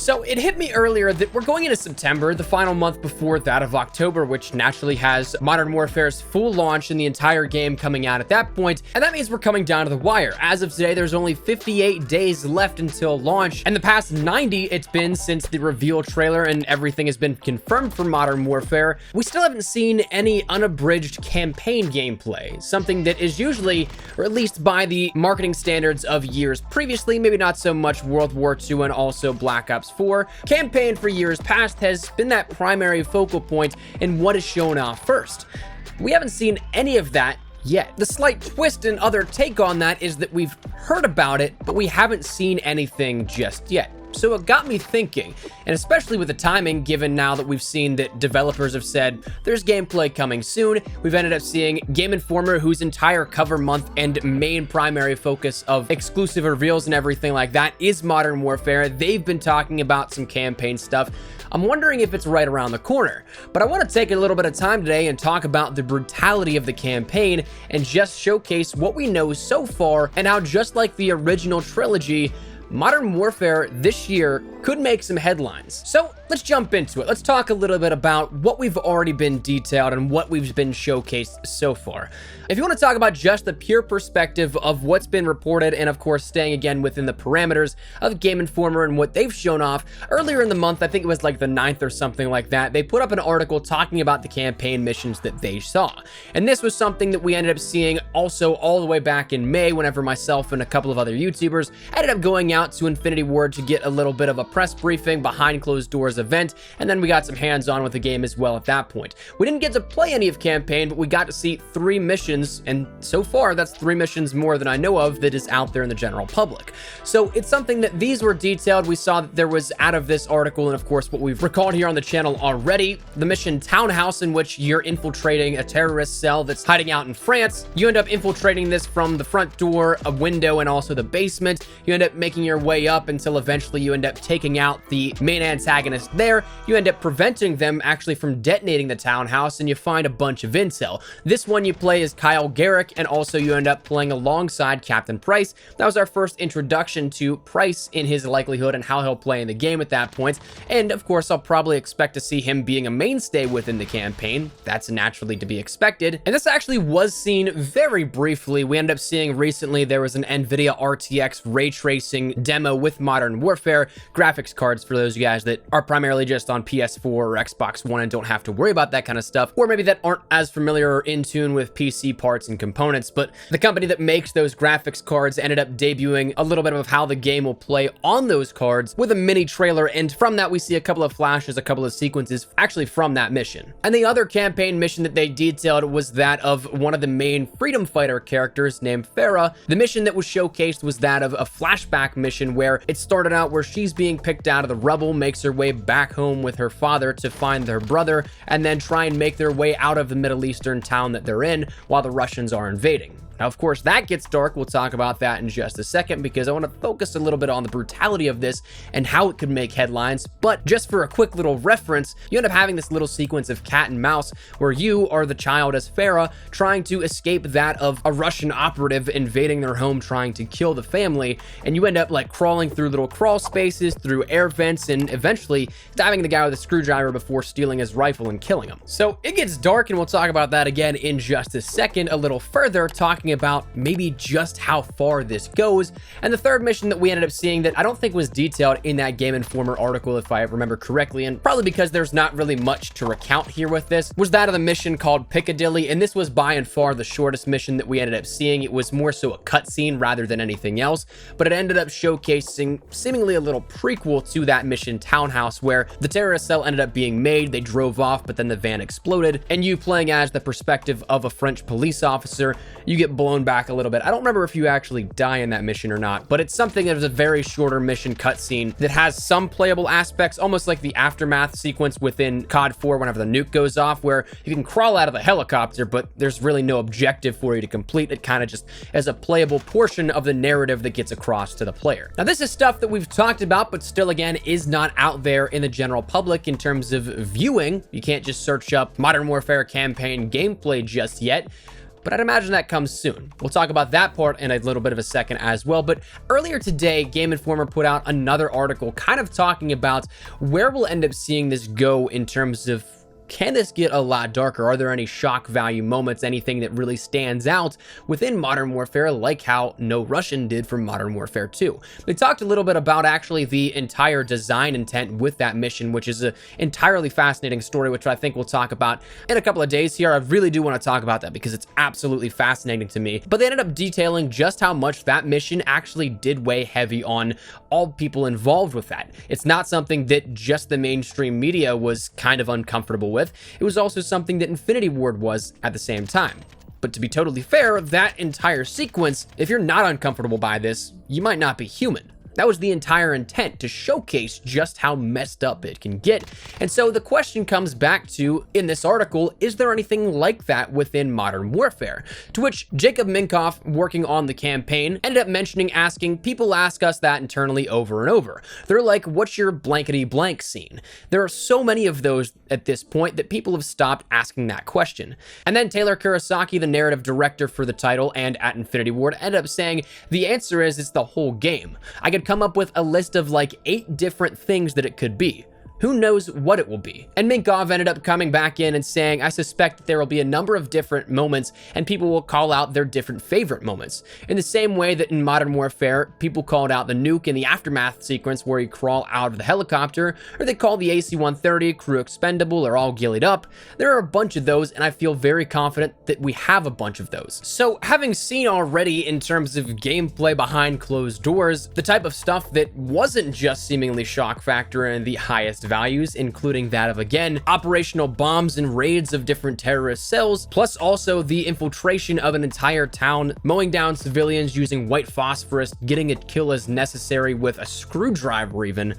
So it hit me earlier that we're going into September, the final month before that of October, which naturally has Modern Warfare's full launch and the entire game coming out at that point, and that means we're coming down to the wire. As of today, there's only 58 days left until launch, and the past 90 it's been since the reveal trailer and everything has been confirmed for Modern Warfare. We still haven't seen any unabridged campaign gameplay, something that is usually, or at least by the marketing standards of years previously, maybe not so much World War II and also Black Ops 4. Campaign for years past has been that primary focal point in what is shown off first. We haven't seen any of that yet. The slight twist and other take on that is that we've heard about it, but we haven't seen anything just yet. So it got me thinking, and especially with the timing, given now that we've seen that developers have said there's gameplay coming soon, we've ended up seeing Game Informer, whose entire cover month and main primary focus of exclusive reveals and everything like that is Modern Warfare. They've been talking about some campaign stuff. I'm wondering if it's right around the corner, but I want to take a little bit of time today and talk about the brutality of the campaign and just showcase what we know so far and how, just like the original trilogy, Modern Warfare this year could make some headlines. So let's jump into it. Let's talk a little bit about what we've already been detailed and what we've been showcased so far. If you want to talk about just the pure perspective of what's been reported, and of course staying again within the parameters of Game Informer and what they've shown off, earlier in the month, I think it was like the 9th or something like that, they put up an article talking about the campaign missions that they saw. And this was something that we ended up seeing also all the way back in May, whenever myself and a couple of other YouTubers ended up going out to Infinity Ward to get a little bit of a press briefing, behind closed doors event, and then we got some hands-on with the game as well at that point. We didn't get to play any of campaign, but we got to see 3 missions, and so far that's 3 missions more than I know of that is out there in the general public. So it's something that these were detailed. We saw that there was, out of this article, and of course what we've recalled here on the channel already, the mission Townhouse, in which you're infiltrating a terrorist cell that's hiding out in France. You end up infiltrating this from the front door, a window, and also the basement. You end up making your way up until eventually you end up taking out the main antagonist there. You end up preventing them actually from detonating the townhouse, and you find a bunch of intel. This one you play as Kyle Garrick, and also you end up playing alongside Captain Price. That was our first introduction to Price in his likelihood and how he'll play in the game at that point. And of course, I'll probably expect to see him being a mainstay within the campaign. That's naturally to be expected. And this actually was seen very briefly. We ended up seeing recently there was an NVIDIA RTX ray tracing demo with Modern Warfare graphics cards, for those of you guys that are primarily just on PS4 or Xbox One and don't have to worry about that kind of stuff, or maybe that aren't as familiar or in tune with PC parts and components. But the company that makes those graphics cards ended up debuting a little bit of how the game will play on those cards with a mini trailer, and from that we see a couple of flashes, a couple of sequences actually from that mission. And the other campaign mission that they detailed was that of one of the main freedom fighter characters named Farah. The mission that was showcased was that of a flashback mission where it started out where she's being picked out of the rubble, makes her way back home with her father to find their brother, and then try and make their way out of the Middle Eastern town that they're in while the Russians are invading. Now, of course, that gets dark. We'll talk about that in just a second, because I want to focus a little bit on the brutality of this and how it could make headlines. But just for a quick little reference, you end up having this little sequence of cat and mouse where you are the child as Farah trying to escape that of a Russian operative invading their home, trying to kill the family. And you end up like crawling through little crawl spaces, through air vents, and eventually diving the guy with a screwdriver before stealing his rifle and killing him. So it gets dark, and we'll talk about that again in just a second, a little further, talking about maybe just how far this goes. And the third mission that we ended up seeing that I don't think was detailed in that Game Informer article, if I remember correctly, and probably because there's not really much to recount here with this, was that of the mission called Piccadilly. And this was by and far the shortest mission that we ended up seeing. It was more so a cutscene rather than anything else, but it ended up showcasing seemingly a little prequel to that mission Townhouse, where the terrorist cell ended up being made. They drove off, but then the van exploded, and you playing as the perspective of a French police officer, you get blown back a little bit. I don't remember if you actually die in that mission or not, but it's something that is a very shorter mission cutscene that has some playable aspects, almost like the aftermath sequence within COD 4 whenever the nuke goes off, where you can crawl out of the helicopter, but there's really no objective for you to complete. It kind of just is a playable portion of the narrative that gets across to the player. Now, this is stuff that we've talked about, but still, again, is not out there in the general public in terms of viewing. You can't just search up Modern Warfare campaign gameplay just yet. but I'd imagine that comes soon. We'll talk about that part in a little bit of a second as well. But earlier today, Game Informer put out another article kind of talking about where we'll end up seeing this go in terms of, can this get a lot darker? Are there any shock value moments, anything that really stands out within Modern Warfare, like how No Russian did for Modern Warfare 2? They talked a little bit about actually the entire design intent with that mission, which is an entirely fascinating story, which I think we'll talk about in a couple of days here. I really do want to talk about that because it's absolutely fascinating to me. But they ended up detailing just how much that mission actually did weigh heavy on all people involved with that. It's not something that just the mainstream media was kind of uncomfortable with. It was also something that Infinity Ward was at the same time. But to be totally fair, that entire sequence, if you're not uncomfortable by this, you might not be human. That was the entire intent, to showcase just how messed up it can get. And so the question comes back to, in this article, is there anything like that within Modern Warfare? To which Jacob Minkoff, working on the campaign, ended up asking, people ask us that internally over and over. They're like, what's your blankety blank scene? There are so many of those at this point that people have stopped asking that question. And then Taylor Kurosaki, the narrative director for the title and at Infinity Ward, ended up saying, the answer is it's the whole game. I could come up with a list of like 8 different things that it could be. Who knows what it will be? And Minkoff ended up coming back in and saying, I suspect that there will be a number of different moments and people will call out their different favorite moments. In the same way that in Modern Warfare, people called out the nuke in the Aftermath sequence where you crawl out of the helicopter, or they call the AC-130 crew expendable or all gillied up. There are a bunch of those, and I feel very confident that we have a bunch of those. So having seen already in terms of gameplay behind closed doors, the type of stuff that wasn't just seemingly shock factor and the highest values, including that of, again, operational bombs and raids of different terrorist cells, plus also the infiltration of an entire town, mowing down civilians using white phosphorus, getting a kill as necessary with a screwdriver even.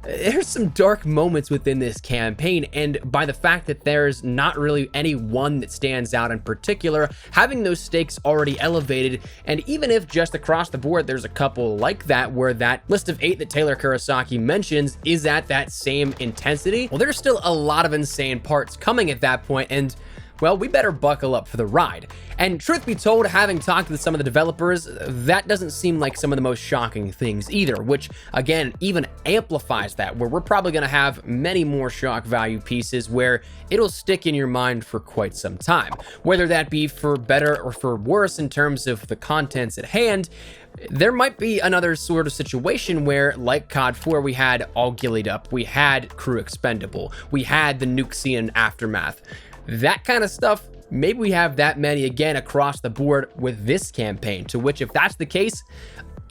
There's some dark moments within this campaign, and by the fact that there's not really any one that stands out in particular, having those stakes already elevated, and even if just across the board there's a couple like that where that list of 8 that Taylor Kurosaki mentions is at that same intensity, well, there's still a lot of insane parts coming at that point, and well, we better buckle up for the ride. And truth be told, having talked with some of the developers, that doesn't seem like some of the most shocking things either, which again, even amplifies that, where we're probably gonna have many more shock value pieces where it'll stick in your mind for quite some time. Whether that be for better or for worse in terms of the contents at hand, there might be another sort of situation where, like COD 4, we had all gillied up, we had crew expendable, we had the nuke scene in Aftermath. That kind of stuff, maybe we have that many again across the board with this campaign, to which if that's the case,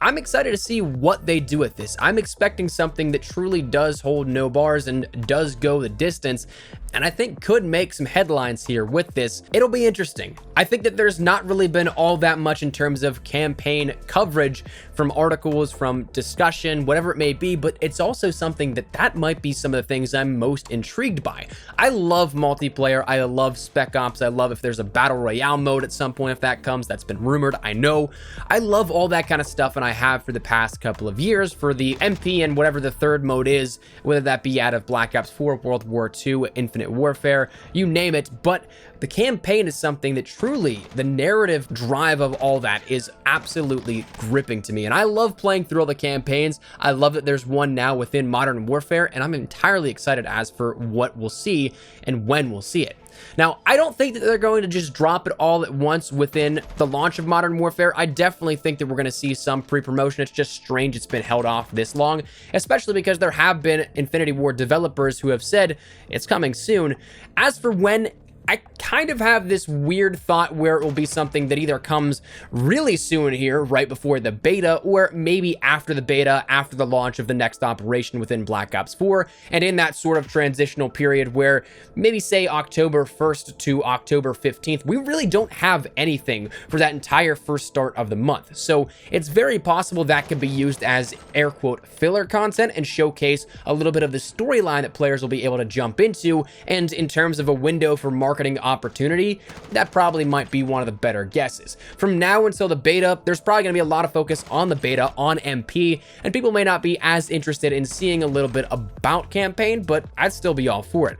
I'm excited to see what they do with this. I'm expecting something that truly does hold no bars and does go the distance, and I think could make some headlines here with this. It'll be interesting. I think that there's not really been all that much in terms of campaign coverage from articles, from discussion, whatever it may be, but it's also something that might be some of the things I'm most intrigued by. I love multiplayer. I love Spec Ops. I love if there's a battle royale mode at some point, if that comes. That's been rumored, I know. I love all that kind of stuff, and I have for the past couple of years for the MP and whatever the third mode is, whether that be out of Black Ops 4, World War II, Infinite Warfare, you name it. But the campaign is something that truly, the narrative drive of all that is absolutely gripping to me. And I love playing through all the campaigns. I love that there's one now within Modern Warfare, and I'm entirely excited as for what we'll see and when we'll see it. Now, I don't think that they're going to just drop it all at once within the launch of Modern Warfare. I definitely think that we're going to see some pre-promotion. It's just strange it's been held off this long, especially because there have been Infinity Ward developers who have said it's coming soon. As for when, I kind of have this weird thought where it will be something that either comes really soon here, right before the beta, or maybe after the beta, after the launch of the next operation within Black Ops 4, and in that sort of transitional period where maybe say October 1st to October 15th, we really don't have anything for that entire first start of the month. So it's very possible that could be used as air quote filler content and showcase a little bit of the storyline that players will be able to jump into, and in terms of a window for marketing opportunity, that probably might be one of the better guesses. From now until the beta, there's probably going to be a lot of focus on the beta, on MP, and people may not be as interested in seeing a little bit about campaign, but I'd still be all for it.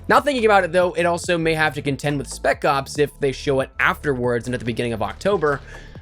Now thinking about it though, it also may have to contend with Spec Ops if they show it afterwards and at the beginning of October.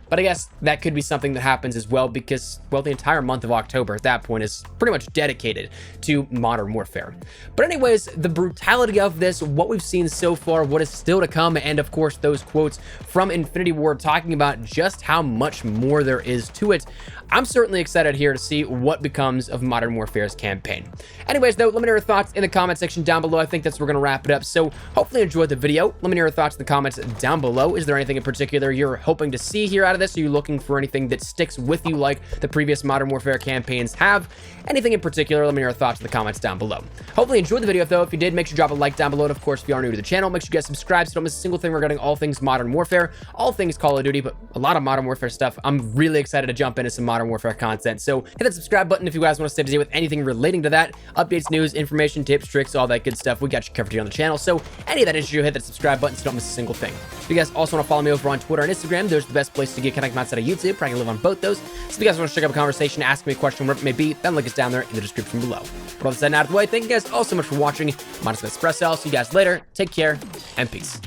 But I guess that could be something that happens as well because, well, the entire month of October at that point is pretty much dedicated to Modern Warfare. But anyways, the brutality of this, what we've seen so far, what is still to come, and of course those quotes from Infinity Ward talking about just how much more there is to it, I'm certainly excited here to see what becomes of Modern Warfare's campaign. Anyways, though, let me know your thoughts in the comment section down below. I think that's where we're going to wrap it up. So hopefully you enjoyed the video. Let me know your thoughts in the comments down below. Is there anything in particular you're hoping to see here out of this? Are you looking for anything that sticks with you like the previous Modern Warfare campaigns have? Anything in particular, let me know your thoughts in the comments down below. Hopefully you enjoyed the video, though. If you did, make sure you drop a like down below. And of course, if you are new to the channel, make sure you guys subscribe so you don't miss a single thing regarding all things Modern Warfare, all things Call of Duty, but a lot of Modern Warfare stuff. I'm really excited to jump into some Modern Warfare content. So hit that subscribe button if you guys want to stay up to date with anything relating to that. Updates, news, information, tips, tricks, all that good stuff. We got you covered here on the channel. So any of that issue, hit that subscribe button so you don't miss a single thing. If you guys also want to follow me over on Twitter and Instagram, those are the best places to get connected outside of YouTube. I can live on both those. So if you guys want to check out a conversation, ask me a question, whatever it may be, then link is down there in the description below. But all that said and out of the way, thank you guys all so much for watching. I'm Honestly Espresso. I'll see you guys later. Take care and peace.